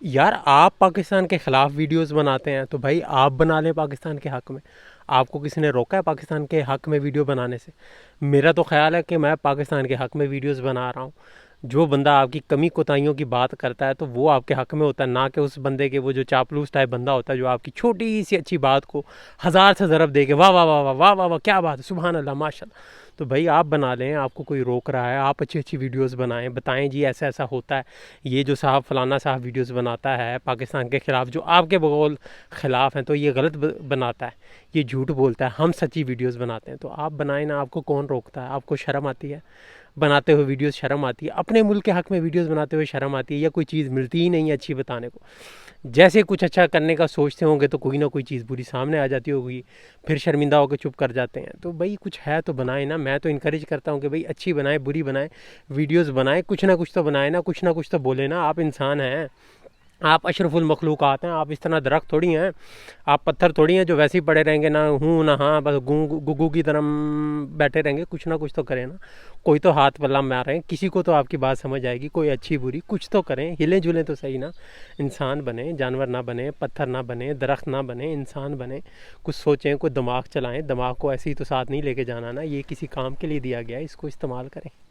یار آپ پاکستان کے خلاف ویڈیوز بناتے ہیں تو بھائی آپ بنا لیں پاکستان کے حق میں. آپ کو کسی نے روکا ہے پاکستان کے حق میں ویڈیو بنانے سے؟ میرا تو خیال ہے کہ میں پاکستان کے حق میں ویڈیوز بنا رہا ہوں. جو بندہ آپ کی کمی کوتاہیوں کی بات کرتا ہے تو وہ آپ کے حق میں ہوتا ہے، نہ کہ اس بندے کے وہ جو چاپلوس ٹائپ بندہ ہوتا ہے جو آپ کی چھوٹی سی اچھی بات کو ہزار سے ضرب دے کے واہ واہ واہ واہ واہ واہ واہ کیا بات ہے سبحان اللہ ماشاء اللہ. تو بھائی آپ بنا لیں، آپ کو کوئی روک رہا ہے آپ اچھی اچھی ویڈیوز بنائیں، بتائیں جی ایسا ایسا ہوتا ہے. یہ جو صاحب فلانا صاحب ویڈیوز بناتا ہے پاکستان کے خلاف جو آپ کے بقول خلاف ہیں تو یہ غلط بناتا ہے، یہ جھوٹ بولتا ہے، ہم سچی ویڈیوز بناتے ہیں. تو آپ بنائیں نا، آپ کو کون روکتا ہے؟ آپ کو شرم آتی ہے بناتے ہوئے ویڈیوز؟ شرم آتی ہے اپنے ملک کے حق میں ویڈیوز بناتے ہوئے؟ شرم آتی ہے؟ یا کوئی چیز ملتی ہی نہیں ہے اچھی بتانے کو؟ جیسے کچھ اچھا کرنے کا سوچتے ہوں گے تو کوئی نہ کوئی چیز بری سامنے آ جاتی ہوگی، پھر شرمندہ ہو کے چپ کر جاتے ہیں. تو بھائی کچھ ہے تو بنائیں نا. میں تو انکریج کرتا ہوں کہ بھائی اچھی بنائیں بری بنائیں، ویڈیوز بنائیں، کچھ نہ کچھ تو بنائیں نا، کچھ نہ کچھ تو بولیں نا. آپ انسان ہیں، آپ اشرف المخلوقات ہیں، آپ اس طرح درخت تھوڑی ہیں، آپ پتھر تھوڑی ہیں جو ویسے ہی پڑے رہیں گے نہ ہوں نہ ہاں، بس گگو کی طرح بیٹھے رہیں گے. کچھ نہ کچھ تو کریں نا، کوئی تو ہاتھ پلہ ماریں، کسی کو تو آپ کی بات سمجھ آئے گی، کوئی اچھی بری کچھ تو کریں، ہلیں جلیں تو صحیح نا. انسان بنیں، جانور نہ بنیں، پتھر نہ بنیں، درخت نہ بنیں، انسان بنیں، کچھ سوچیں، کوئی دماغ چلائیں. دماغ کو ایسے ہی تو ساتھ نہیں لے کے جانا نا، یہ کسی کام کے لیے دیا گیا ہے، اس کو استعمال کریں.